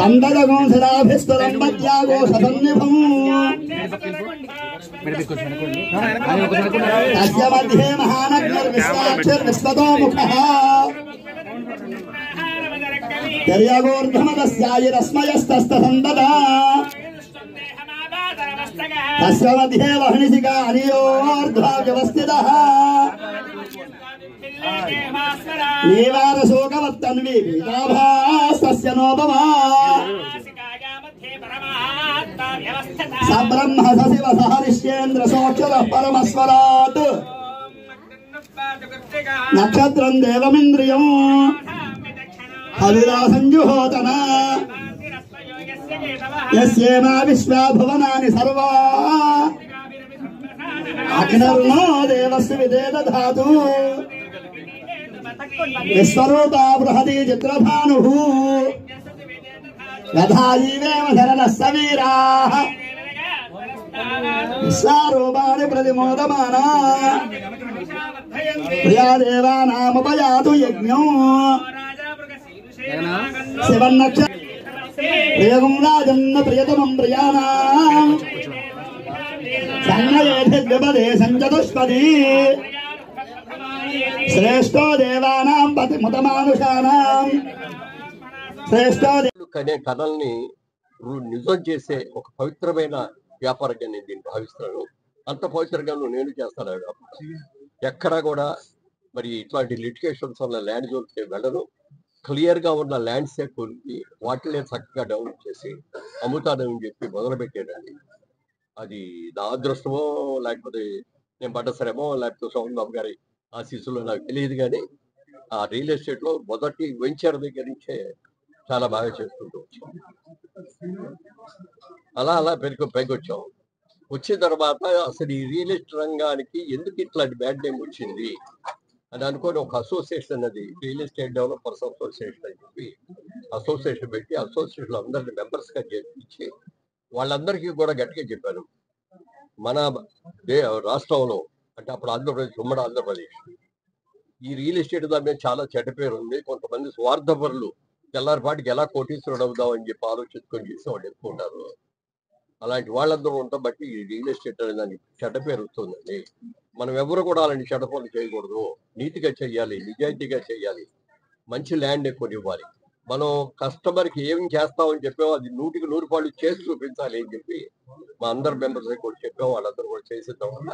तस्य मध्ये महानग्निर्विश्वाक्षर्विश्वतो मुखः दर्यागोर्धमदस्यायिरस्मयस्तस्तसन्ददा तस्य मध्ये वह्निशिखा अनियोर्ध्वाव्यवस्थितः नीवारशोकवत्तन्वी पीताभास्तस्य नोपमा सब्रह्म सशिव सहरिष्येन्द्र सोक्षरः परमस्वराट् नक्षत्रं देवमिन्द्रियं हविरासंजुहोतन यस्येमा विश्वा भुवनानि सर्वा अग्निर्नो देवस्य विदे दधातु विश्वरूपा बृहती चित्रभानुः यथा जीवेम शरणः सवीराः विश्वारूपाणि प्रतिमोदमाना प्रिया देवानामुपयातु यज्ञो शिवन्नक्षत्रं प्रियगुं राजन्न प्रियतमं प्रियाणाम् सन्नयेधिद्विपदे सञ्चतुष्पदी श्रेष्ठो देवानां पतिमुतमानुषाणां श्रेष्ठो కనే కథల్ని నిజం చేసే ఒక పవిత్రమైన వ్యాపారంగా నేను దీన్ని భావిస్తున్నాను. అంత పవిత్రంగా నేను చేస్తాను. ఎక్కడా కూడా మరి ఇట్లాంటి లిటిగేషన్స్ ఉన్న ల్యాండ్ జోన్కి వెళ్ళను. క్లియర్గా ఉన్న ల్యాండ్సే కొలిపి వాటినే చక్కగా డెవలప్ చేసి అమ్ముతానని చెప్పి మొదలుపెట్టానండి. అది నా అదృష్టమో లేకపోతే నేను పడ్డ శ్రమో లేకపోతే సోమన్ బాబు గారి ఆశీస్సులో నాకు తెలియదు. కానీ ఆ రియల్ ఎస్టేట్లో మొదటి వెంచర్ దగ్గర నుంచే చాలా బాగా చేసుకుంటూ వచ్చాం. అలా అలా పెరిగొచ్చాం. వచ్చిన తర్వాత అసలు ఈ రియల్ ఎస్టేట్ రంగానికి ఎందుకు ఇట్లాంటి బ్యాడ్ నేమ్ వచ్చింది అని అనుకోని ఒక అసోసియేషన్ అన్నది రియల్ ఎస్టేట్ డెవలపర్స్ అసోసియేషన్ అని చెప్పి అసోసియేషన్ పెట్టి అసోసియేషన్ అందరిని మెంబర్స్గా చేర్పించి వాళ్ళందరికీ కూడా గట్టిగా చెప్పాను. మన రాష్ట్రంలో అంటే అప్పుడు ఆంధ్రప్రదేశ్, ఉమ్మడి ఆంధ్రప్రదేశ్, ఈ రియల్ ఎస్టేట్ దాని మీద చాలా చెడ్డ పేరు ఉంది. కొంతమంది స్వార్థపరులు తెల్లారిపాటికి ఎలా కోటీశ్వరుడు అవుదాం అని చెప్పి ఆలోచించుకొని చేసే వాళ్ళు ఎక్కువ ఉంటారు. అలాంటి వాళ్ళందరూ ఉంటాం బట్టి ఈ రియల్ ఎస్టేట్ అనే దానికి చెడ్డ పేరు వస్తుందండి. మనం ఎవరు కూడా అలాంటి చెడ్డ పనులు చేయకూడదు. నీతిగా చెయ్యాలి, నిజాయితీగా చెయ్యాలి, మంచి ల్యాండ్ ఎక్కువ ఇవ్వాలి. మనం కస్టమర్కి ఏం చేస్తామని చెప్పామో అది 100కి 100 పాళ్ళు చేసి చూపించాలి అని చెప్పి మా అందరు మెంబర్స్ కూడా చెప్పాము. వాళ్ళందరూ కూడా చేసిన వల్ల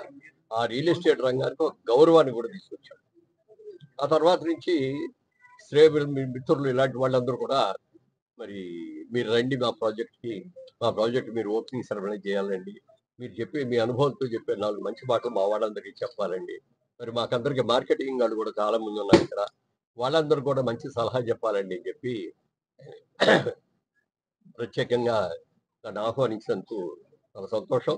ఆ రియల్ ఎస్టేట్ రంగానికి ఒక గౌరవాన్ని కూడా తీసుకొచ్చాం. ఆ తర్వాత నుంచి శ్రేయ మిత్రులు ఇలాంటి వాళ్ళందరూ కూడా మరి మీరు రండి మా ప్రాజెక్ట్ మీరు ఓపెనింగ్ సెరమనీ చేయాలండి, మీరు చెప్పి మీ అనుభవంతో చెప్పే 4 మంచి మాటలు మా వాళ్ళందరికీ చెప్పాలండి, మరి మాకందరికి మార్కెటింగ్ వాళ్ళు కూడా చాలా మంది ఉన్నారు ఇక్కడ, వాళ్ళందరూ కూడా మంచి సలహా చెప్పాలండి అని చెప్పి ప్రత్యేకంగా నన్ను ఆహ్వానించినందుకు చాలా సంతోషం.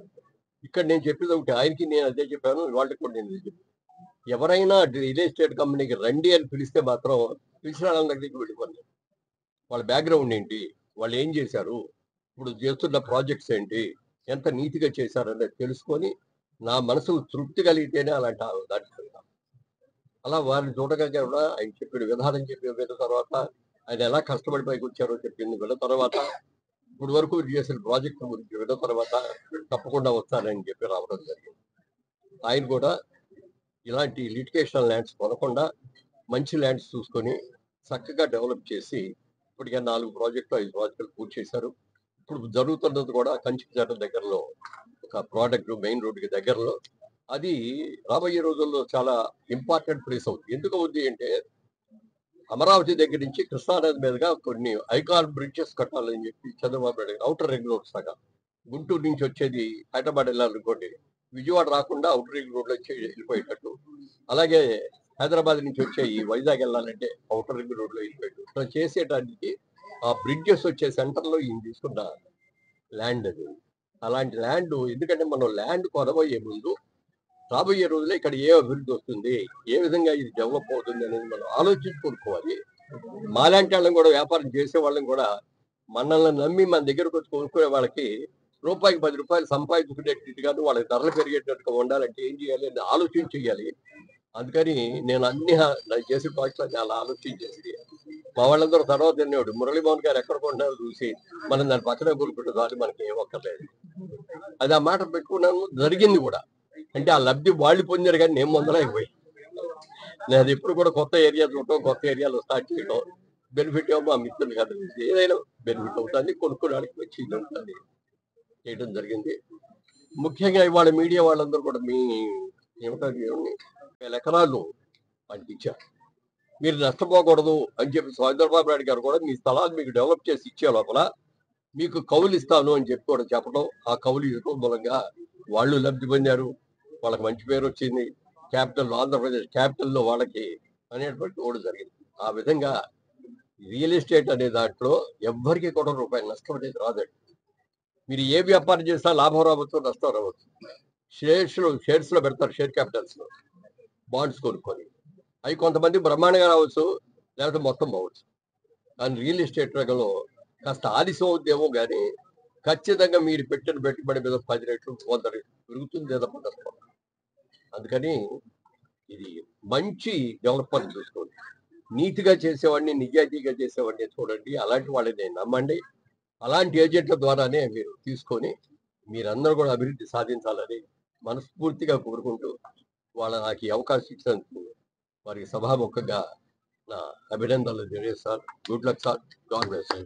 ఇక్కడ నేను చెప్పేది ఒకటి, ఆయనకి నేను అదే చెప్పాను, వాళ్ళకి కూడా నేను చెప్పాను. ఎవరైనా రియల్ ఎస్టేట్ కంపెనీకి రండి అని పిలిస్తే మాత్రం పిలిచిన వాళ్ళ దగ్గరికి వెళ్ళిపోండి. వాళ్ళ బ్యాక్గ్రౌండ్ ఏంటి, వాళ్ళు ఏం చేశారు, ఇప్పుడు చేస్తున్న ప్రాజెక్ట్స్ ఏంటి, ఎంత నీతిగా చేశారనేది తెలుసుకొని నా మనసు తృప్తి కలిగితేనే అలాంటి దానికి వెళ్తాం. అలా వారిని చూడగా కూడా ఆయన చెప్పిన విధానం విన్న తర్వాత, ఆయన ఎలా కష్టపడి పైకి వచ్చారో చెప్పింది విన్న తర్వాత, ఇప్పుడు వరకు చేసిన ప్రాజెక్ట్ గురించి విన్న తర్వాత తప్పకుండా వస్తానని చెప్పి రావడం జరిగింది. ఆయన కూడా ఇలాంటి లిటిగేషన్ ల్యాండ్స్ కొనకుండా మంచి ల్యాండ్స్ చూసుకొని చక్కగా డెవలప్ చేసి ఇప్పటికే 4 ప్రాజెక్టులు 5 ప్రాజెక్టులు పూర్తి చేశారు. ఇప్పుడు జరుగుతున్నది కూడా కంచికచర్ల దగ్గరలో ఒక ప్రాజెక్టు మెయిన్ రోడ్డుకి దగ్గరలో, అది రాబోయే రోజుల్లో చాలా ఇంపార్టెంట్ ప్లేస్ అవుతుంది. ఎందుకు అవుతుంది అంటే అమరావతి దగ్గర నుంచి కృష్ణానది మీదుగా కొన్ని ఐకాన్ బ్రిడ్జెస్ కట్టాలని చెప్పి Chandrababu Naidu outer ring roads లాగా, గుంటూరు నుంచి వచ్చేది హైదరాబాద్ వెళ్ళాలనుకోండి, విజయవాడ రాకుండా అవుటర్ రింగ్ రోడ్లో వెళ్ళిపోయేటట్టు, అలాగే హైదరాబాద్ నుంచి వచ్చే ఈ వైజాగ్ వెళ్ళాలంటే అవుటర్ రింగ్ రోడ్లో వెళ్ళిపోయేటట్టు ఇట్లా చేసేటానికి ఆ బ్రిడ్జెస్ వచ్చే సెంటర్లో ఈయన తీసుకున్న ల్యాండ్ అది. అలాంటి ల్యాండ్, ఎందుకంటే మనం ల్యాండ్ కొనబోయే ముందు రాబోయే రోజుల్లో ఇక్కడ ఏ అభివృద్ధి వస్తుంది, ఏ విధంగా ఇది డెవలప్ అవుతుంది అనేది మనం ఆలోచించుకోవాలి. మాలాంటి వాళ్ళని కూడా, వ్యాపారం చేసే వాళ్ళని కూడా, మనల్ని నమ్మి మన దగ్గరకు వచ్చి కొనుక్కునే వాళ్ళకి రూపాయికి 10 రూపాయలు సంపాదించుకునేట్టుగాను వాళ్ళకి ధరలు పెరిగేటట్టుగా ఉండాలంటే ఏం చేయాలి అని ఆలోచించి చేయాలి. అందుకని నేను నాకు చేసిన పాటలో చాలా ఆలోచించేసి మా వాళ్ళందరూ తర్వాత తినేవాడు మురళీమోహన్ గారు ఎక్కడ కొంటున్నారో చూసి మనం దాని పక్కనే కూరుకుంటే చాలు మనకి ఏం ఒక్కర్లేదు. అది ఆ మాట పెట్టుకున్నాను, జరిగింది కూడా. అంటే ఆ లబ్ధి వాళ్ళు పొందారు కానీ నేను పొందలేకపోయి. నేను అది ఎప్పుడు కూడా కొత్త ఏరియా చూడటం, కొత్త ఏరియాలో స్టార్ట్ చేయడం బెనిఫిట్ ఏమో మా మిత్రులు కాదు, ఏదైనా బెనిఫిట్ అవుతుంది, కొనుక్కోడానికి వచ్చి ఉంటుంది చేయడం జరిగింది. ముఖ్యంగా ఇవాళ మీడియా వాళ్ళందరూ కూడా మీ ఏమంటారు 1000 ఎకరాలు వాళ్ళకి ఇచ్చారు. మీరు నష్టపోకూడదు అని చెప్పి చంద్రబాబు నాయుడు గారు కూడా మీ స్థలాలు మీకు డెవలప్ చేసి ఇచ్చే లోపల మీకు కౌలు ఇస్తాను అని చెప్పి కూడా చెప్పడం, ఆ కౌలు ఇవ్వడం మూలంగా వాళ్ళు లబ్ధి పొందారు, వాళ్ళకి మంచి పేరు వచ్చింది. క్యాపిటల్ ఆంధ్రప్రదేశ్ క్యాపిటల్లో వాళ్ళకి అనేటువంటి కూడా జరిగింది. ఆ విధంగా రియల్ ఎస్టేట్ అనే దాంట్లో ఎవ్వరికి కూడా రూపాయి నష్టం అనేది రాదండి. మీరు ఏ వ్యాపారం చేసినా లాభం రావచ్చు, నష్టం రావచ్చు. షేర్స్ లో పెడతారు, షేర్ క్యాపిటల్స్ లో బాండ్స్ కొనుక్కొని, అవి కొంతమంది బ్రహ్మాండంగా రావచ్చు, లేకపోతే మొత్తం పోవచ్చు. కానీ రియల్ ఎస్టేట్ రంగంలో కాస్త ఆలస్యం అవుద్దేమో కానీ ఖచ్చితంగా మీరు పెట్టిన పెట్టుబడి మీద 10 రెట్లు 100 రెట్లు పెరుగుతుంది తప్ప నష్టం. అందుకని ఇది మంచి డెవలప్మెంట్ చూసుకోండి, నీతిగా చేసేవాడిని, నిజాయితీగా చేసేవాడిని చూడండి, అలాంటి వాళ్ళని నమ్మండి. అలాంటి ఏజెంట్ల ద్వారానే మీరు తీసుకొని మీరందరూ కూడా అభివృద్ధి సాధించాలని మనస్ఫూర్తిగా కోరుకుంటూ నాకు ఈ అవకాశం ఇచ్చినందుకు వారికి సభాముఖంగా నా అభినందనలు తెలియజేస్తాను. Good luck sir, God bless you.